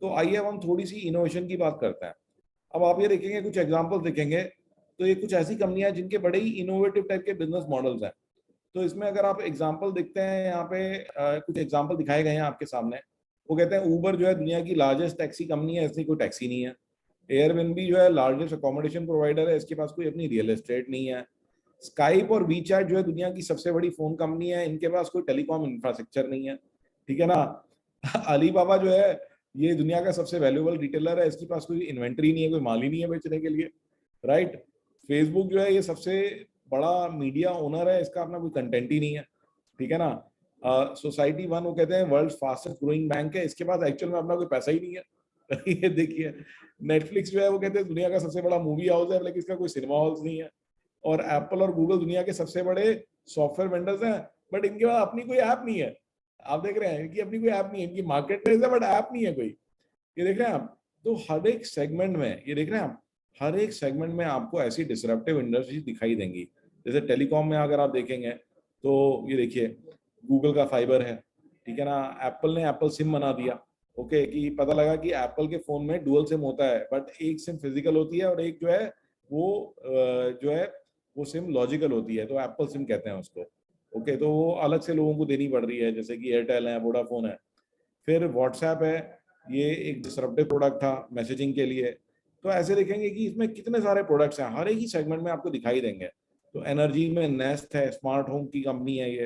तो आइए अब हम थोड़ी सी इनोवेशन की बात करते हैं। अब आप ये देखेंगे, कुछ एग्जांपल देखेंगे, तो ये कुछ ऐसी कंपनियां हैं जिनके बड़े ही इनोवेटिव टाइप के बिजनेस मॉडल्स हैं। तो इसमें अगर आप एग्जांपल देखते हैं, यहाँ पे कुछ एग्जांपल दिखाए गए हैं आपके सामने। वो कहते हैं ऊबर जो है दुनिया की लार्जेस्ट टैक्सी कंपनी है, ऐसी कोई टैक्सी नहीं है। एयरबिनबी जो है लार्जेस्ट अकोमोडेशन प्रोवाइडर है, इसके पास कोई अपनी रियल एस्टेट नहीं है। स्काइप और वीचैट जो है दुनिया की सबसे बड़ी फोन कंपनी है, इनके पास कोई टेलीकॉम इंफ्रास्ट्रक्चर नहीं है। ठीक है ना। अलीबाबा जो है ये दुनिया का सबसे वैल्यूएबल रिटेलर है, इसके पास कोई इन्वेंट्री नहीं है, कोई माल ही नहीं है बेचने के लिए। राइट। फेसबुक जो है ये सबसे बड़ा मीडिया ओनर है, इसका अपना कोई कंटेंट ही नहीं है। ठीक है ना। सोसाइटी वन वो कहते हैं वर्ल्ड फास्टेस्ट ग्रोइंग बैंक है, इसके पास एक्चुअल में अपना कोई पैसा ही नहीं है। ये देखिए। नेटफ्लिक्स जो है वो कहते हैं दुनिया का सबसे बड़ा मूवी हाउस है, लेकिन इसका कोई सिनेमा हॉल्स नहीं है। और एप्पल और गूगल दुनिया के सबसे बड़े सॉफ्टवेयर वेंडर्स हैं, बट इनके पास अपनी कोई ऐप नहीं है। आप देख रहे हैं इनकी अपनी कोई ऐप नहीं है, इनकी मार्केट प्लेस है बट ऐप नहीं है कोई। ये देख रहे हैं आप। तो हर एक सेगमेंट में, ये देख रहे हैं आप, हर एक सेगमेंट में आपको ऐसी डिसरप्टिव इंडस्ट्रीज दिखाई देंगी। जैसे टेलीकॉम में अगर आप देखेंगे तो ये देखिए गूगल का फाइबर है। ठीक है ना। एप्पल ने एप्पल सिम बना दिया। ओके, कि पता लगा कि एप्पल के फोन में डुअल सिम होता है, बट एक सिम फिजिकल होती है और एक जो है वो जो है वो सिम लॉजिकल होती है, तो एप्पल सिम कहते हैं उसको। ओके, तो वो अलग से लोगों को देनी पड़ रही है, जैसे कि एयरटेल है, वोडाफोन है। फिर व्हाट्सएप है, ये एक डिसरप्टिव प्रोडक्ट था मैसेजिंग के लिए। तो ऐसे देखेंगे कि इसमें कितने सारे प्रोडक्ट्स हैं, हर एक ही सेगमेंट में आपको दिखाई देंगे। तो एनर्जी में नेस्ट है, स्मार्ट होम की कंपनी है ये।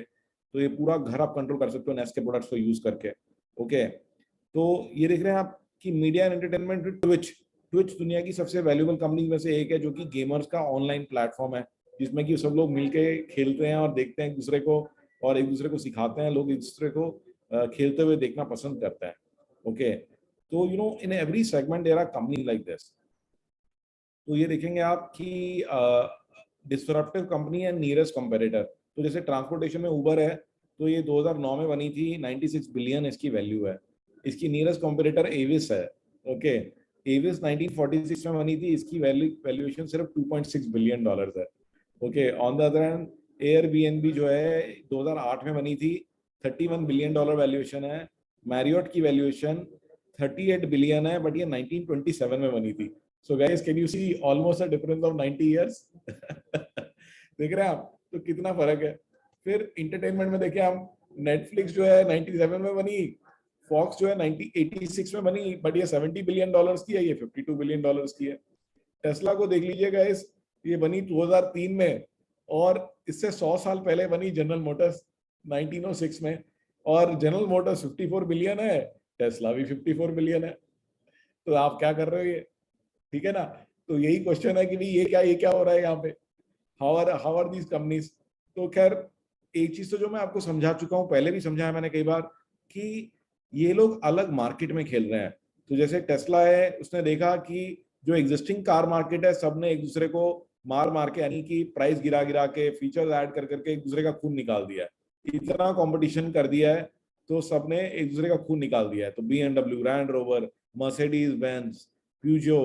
तो ये पूरा घर आप कंट्रोल कर सकते हो नेस्ट के प्रोडक्ट्स को यूज करके। ओके। तो ये देख रहे हैं आप कि media and entertainment, Twitch. Twitch दुनिया की सबसे वैल्यूएबल कंपनी में से एक है, जो कि गेमर्स का ऑनलाइन प्लेटफॉर्म है, जिसमें कि सब लोग मिलके खेलते हैं और देखते हैं एक दूसरे को, और एक दूसरे को सिखाते हैं। लोग एक दूसरे को खेलते हुए देखना पसंद करते हैं। ओके। तो in every segment there are company like this. तो ये देखेंगे आप कि डिसरप्टिव कंपनी है नियरेस्ट कंपेरेटर। तो जैसे ट्रांसपोर्टेशन में उबर है, तो ये 2009 में बनी थी, 96 बिलियन इसकी वैल्यू है। इसकी नियरेस्ट कंपेरेटर एविस है। ओके। एविस 1946 में बनी थी, इसकी वैल्यूएशन सिर्फ $2.6 बिलियन है। Okay. On the other hand Airbnb जो है 2008 में बनी थी, $31 बिलियन वैल्यूएशन है। मैरियोट की वैल्यूएशन 38 बिलियन है, बट ये 1927 में बनी थी। So guys, can you see almost a difference of 90 years? देख रहे हैं आप तो कितना फर्क है। फिर इंटरटेनमेंट में देखिए हम, नेटफ्लिक्स जो है 97 में बनी, फॉक्स जो है 1986 में बनी, बट ये $70 बिलियन की है, ये $52 बिलियन की है। टेस्ला को देख लीजिएगा, इस ये बनी 2003 में, और इससे 100 साल पहले बनी जनरल मोटर्स 1906 में। और जनरल मोटर्स 54 बिलियन है, टेस्ला भी 54 बिलियन है। तो आप क्या कर रहे हो ये। ठीक है ना। तो यही क्वेश्चन है कि भाई ये क्या हो रहा है यहाँ पे। How are these companies. तो खैर, एक चीज तो जो मैं आपको समझा चुका हूँ, पहले भी समझाया मैंने कई बार, कि ये लोग अलग मार्केट में खेल रहे हैं। तो जैसे टेस्ला है, उसने देखा कि जो एग्जिस्टिंग कार मार्केट है, सबने एक दूसरे को मार मार के, यानी कि प्राइस गिरा गिरा के, फीचर्स ऐड कर करके एक दूसरे का खून निकाल दिया है। इतना कंपटीशन कर दिया है, तो सबने एक दूसरे का खून निकाल दिया है। तो BMW, land rover, Mercedes Benz, Peugeot,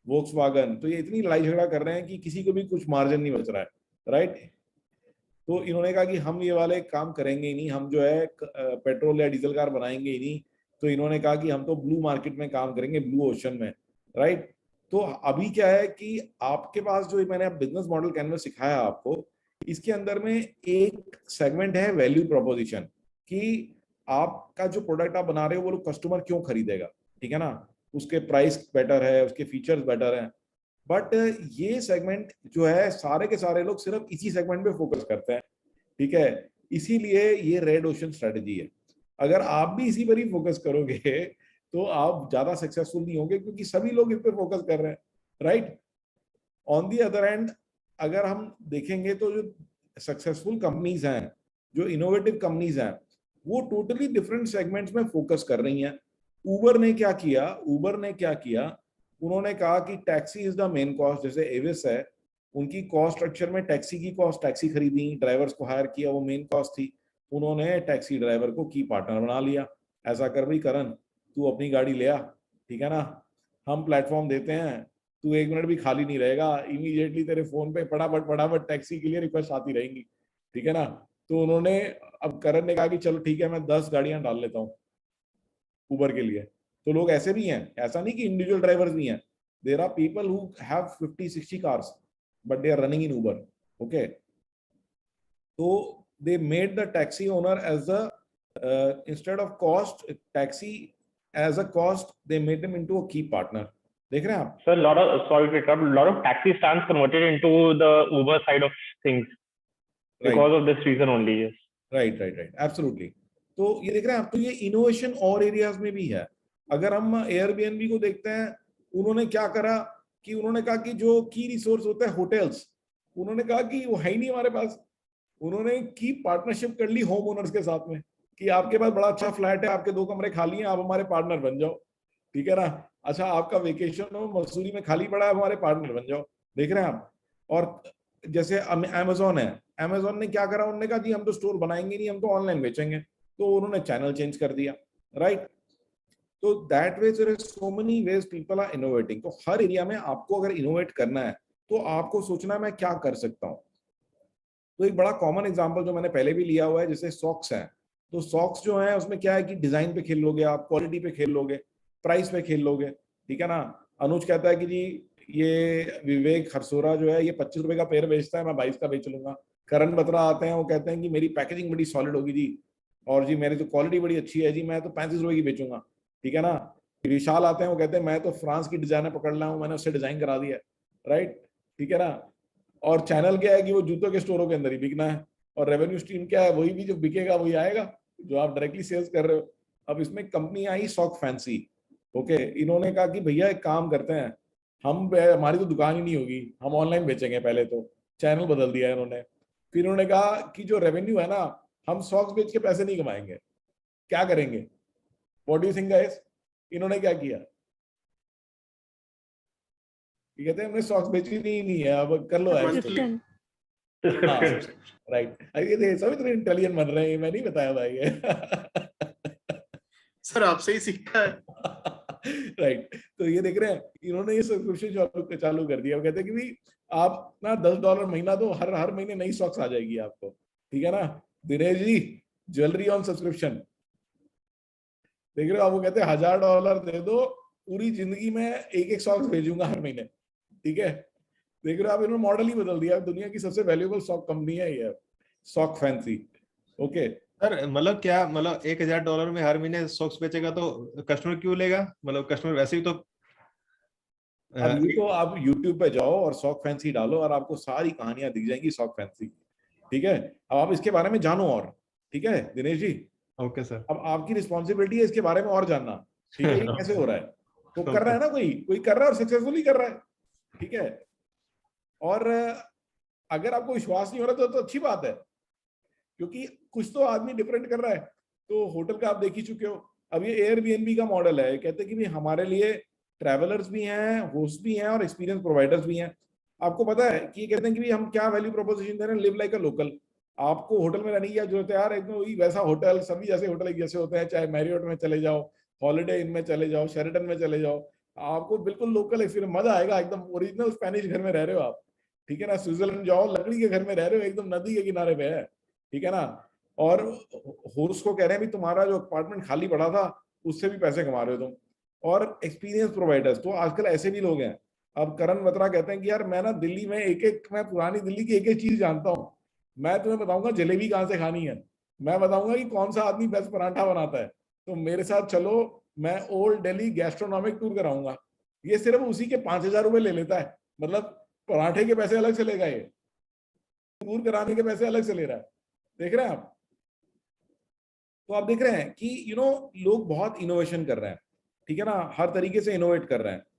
Volkswagen, तो ये इतनी लड़ाई झगड़ा कर रहे हैं कि किसी को भी कुछ मार्जिन नहीं बच रहा है। राइट। तो इन्होंने कहा कि हम ये वाले काम करेंगे ही नहीं, हम जो है पेट्रोल या डीजल कार बनाएंगे ही नहीं। तो इन्होंने कहा कि हम तो ब्लू मार्केट में काम करेंगे, ब्लू ओशन में। राइट। तो अभी क्या है कि आपके पास जो मैंने बिजनेस मॉडल कैनवस सिखाया आपको, इसके अंदर में एक सेगमेंट है वैल्यू प्रोपोजिशन, कि आपका जो प्रोडक्ट आप बना रहे हो वो लोग कस्टमर क्यों खरीदेगा। ठीक है ना। उसके प्राइस बेटर है, उसके फीचर्स बेटर हैं। बट ये सेगमेंट जो है, सारे के सारे लोग सिर्फ इसी सेगमेंट पे फोकस करते हैं। ठीक है। इसीलिए ये रेड ओशन स्ट्रेटजी है। अगर आप भी इसी पर ही फोकस करोगे तो आप ज्यादा सक्सेसफुल नहीं होंगे, क्योंकि सभी लोग इस पे फोकस कर रहे हैं। Right. On the other hand, अगर हम देखेंगे तो जो सक्सेसफुल कंपनीज हैं, जो इनोवेटिव कंपनीज हैं, वो टोटली डिफरेंट सेगमेंट्स में फोकस कर रही हैं। उबर ने क्या किया, उन्होंने कहा कि taxi is the main cost. जैसे एविस है, उनकी कॉस्ट स्ट्रक्चर में टैक्सी की कॉस्ट, टैक्सी खरीदी, ड्राइवर्स को हायर किया, वो मेन कॉस्ट थी। उन्होंने टैक्सी ड्राइवर को की पार्टनर बना लिया। ऐसा कर भाई करण, तू अपनी गाड़ी ले आ। ठीक है ना। हम प्लेटफॉर्म देते हैं, तू 1 मिनट भी खाली नहीं रहेगा, इमीडिएटली तेरे फोन पे फटाफट फटाफट टैक्सी के लिए रिक्वेस्ट आती रहेंगी। ठीक है ना। तो उन्होंने, अब करण ने कहा कि चलो ठीक है, मैं 10 गाड़ियां डाल लेता हूँ उबर के लिए। तो लोग ऐसे भी हैं, ऐसा नहीं कि इंडिविजुअल ड्राइवर्स भी हैं, there are people who have 50-60 cars but they are running in Uber, okay. तो they made the taxi owner as a instead of cost taxi as a cost, they made them into a key partner. देख रहे हैं आप? So a lot of, sorry to interrupt, a lot of taxi stands converted into the Uber side of things because of this reason only. Yes. Right right right, absolutely. तो ये देख रहे हैं आप, तो ये इनोवेशन और एरियाज में भी है। अगर हम एयरबीएनबी को देखते हैं, उन्होंने क्या करा कि उन्होंने कहा कि जो की रिसोर्स होता है होटल्स, उन्होंने कहा कि वो है ही नहीं हमारे पास, उन्होंने की पार्टनरशिप कर ली होम ओनर्स के साथ में कि आपके पास बड़ा अच्छा फ्लैट है, आपके 2 कमरे खाली हैं, आप हमारे पार्टनर बन जाओ, ठीक है ना। अच्छा, आपका वेकेशन हो मसूरी में खाली पड़ा है, हमारे पार्टनर बन जाओ। देख रहे हैं आप? और जैसे अमेजोन है, अमेजोन ने क्या करा, उन्होंने कहा जी हम तो स्टोर बनाएंगे नहीं, हम तो ऑनलाइन बेचेंगे, तो उन्होंने चैनल चेंज कर दिया, राइट। तो that way there is so many ways people are innovating. तो हर एरिया में आपको अगर इनोवेट करना है तो आपको सोचना है मैं क्या कर सकता हूँ। तो एक बड़ा कॉमन एग्जांपल जो मैंने पहले भी लिया हुआ है, जैसे सॉक्स हैं, तो सॉक्स जो है उसमें क्या है कि डिजाइन पे खेल लोगे आप, क्वालिटी पे खेल लोगे, प्राइस पे खेल लोगे, ठीक है ना। अनुज कहता है कि जी ये विवेक हरसोरा जो है ये 25 रुपए का पेयर बेचता है, मैं 22 का बेच लूंगा। करण बत्रा आते हैं, वो कहते हैं कि मेरी पैकेजिंग बड़ी सॉलिड होगी जी, और जी मेरी तो क्वालिटी बड़ी अच्छी है जी, मैं तो 35 रुपए की बेचूंगा, ठीक है ना। विशाल आते हैं, वो कहते हैं मैं तो फ्रांस की डिजाइनर पकड़ रहा हूँ, मैंने उससे डिजाइन करा दिया, राइट, ठीक है ना। और चैनल क्या है कि वो जूतों के स्टोरों के अंदर ही बिकना है, और रेवेन्यू स्ट्रीम क्या है, वही भी जो बिकेगा वही आएगा जो आप डायरेक्टली सेल्स कर रहे हो। अब इसमें कंपनी आई सॉक फैंसी, ओके। इन्होंने कहा कि भैया एक काम करते हैं, हम हमारी तो दुकान ही नहीं होगी, हम ऑनलाइन बेचेंगे। पहले तो चैनल बदल दिया इन्होंने, फिर इन्होंने कहा कि जो रेवेन्यू है ना, हम सॉक्स बेच के पैसे नहीं कमाएंगे, क्या करेंगे? What do you think guys? इन्होंने क्या किया? ये कहते हैं हमने सॉक्स बेची नहीं है, अब कर लो ऐसे। हाँ, राइट। ये सभी इतने इंटेलिजेंट बन रहे हैं, मैं नहीं बताया भाई ये। सर आपसे ही सीखा है। राइट। तो ये देख रहे हैं, इन्होंने ये सब्सक्रिप्शन चालू कर दिया। वो कहते हैं कि भाई आप ना $10 महीना दो, हर हर महीने नई सॉक्स आ जाएगी आपको, ठीक है ना। Dinesh ji jewellery on subscription, देख रहे हो आप? वो कहते हैं $1000 दे दो, पूरी जिंदगी में एक एक सॉक्स भेजूंगा हर महीने, ठीक है। देख रहे हो आप? इन्होंने मॉडल ही बदल दिया, दुनिया की सबसे वैल्यूएबल सॉक कंपनी है ये, सॉक फैंसी, ओके। सर मतलब क्या, मतलब $1000 में हर महीने सॉक्स बेचेगा तो कस्टमर क्यों लेगा? मतलब कस्टमर वैसे भी तो अब ये तो आप YouTube पे जाओ और सॉक फैंसी डालो और आपको सारी कहानियां दिख जाएंगी सॉक फैंसी, ठीक है। अब आप इसके बारे में जानो और, ठीक है दिनेश जी। Okay sir. अब आपकी रिस्पॉन्सिबिलिटी है इसके बारे में और जानना, ठीक है, ये कैसे हो रहा है। तो कर रहा है ना, कोई कोई कर रहा है और सक्सेसफुली कर रहा है, ठीक है। और अगर आपको विश्वास नहीं हो रहा तो अच्छी बात है, क्योंकि कुछ तो आदमी डिफरेंट कर रहा है। तो होटल का आप देख ही चुके हो। अब ये एयरबीएनबी का मॉडल है, कहते हैं कि भाई हमारे लिए ट्रैवलर्स भी हैं, होस्ट भी हैं और एक्सपीरियंस प्रोवाइडर्स भी हैं। आपको पता है कि ये कहते हैं कि भाई हम क्या वैल्यू प्रोपोजिशन दे रहे हैं, लिव लाइक अ लोकल। आपको होटल में रहने की क्या जरूरत है यार, एकदम वही वैसा होटल, सभी जैसे होटल एक जैसे होते हैं, चाहे मैरियट में चले जाओ, हॉलिडे इन में चले जाओ, शेरेटन में चले जाओ, आपको बिल्कुल लोकल एक्सपीरियंस, मजा आएगा, एकदम ओरिजिनल स्पेनिश घर में रह रहे हो आप, ठीक है ना। स्विट्जरलैंड जाओ, लकड़ी के घर में रह रहे हो, एकदम नदी के किनारे पे है, ठीक है ना। और होस्ट को कह रहे हैं भी तुम्हारा जो अपार्टमेंट खाली पड़ा था उससे भी पैसे कमा रहे हो तुम। और एक्सपीरियंस प्रोवाइडर्स तो आजकल ऐसे भी लोग हैं। अब करण बत्रा कहते हैं कि यार मैं ना दिल्ली में मैं पुरानी दिल्ली की एक एक चीज जानता हूँ, मैं तुम्हें बताऊंगा जलेबी कहाँ से खानी है, मैं बताऊंगा कि कौन सा आदमी बेस्ट पराठा बनाता है, तो मेरे साथ चलो, मैं ओल्ड दिल्ली गैस्ट्रोनॉमिक टूर कराऊंगा। ये सिर्फ उसी के 5000 रुपए ले लेता है, मतलब पराठे के पैसे अलग से लेगा, ये टूर कराने के पैसे अलग से ले रहा है। देख रहे हैं आप? तो आप देख रहे हैं कि लोग बहुत इनोवेशन कर रहे हैं, ठीक है ना, हर तरीके से इनोवेट कर रहे हैं।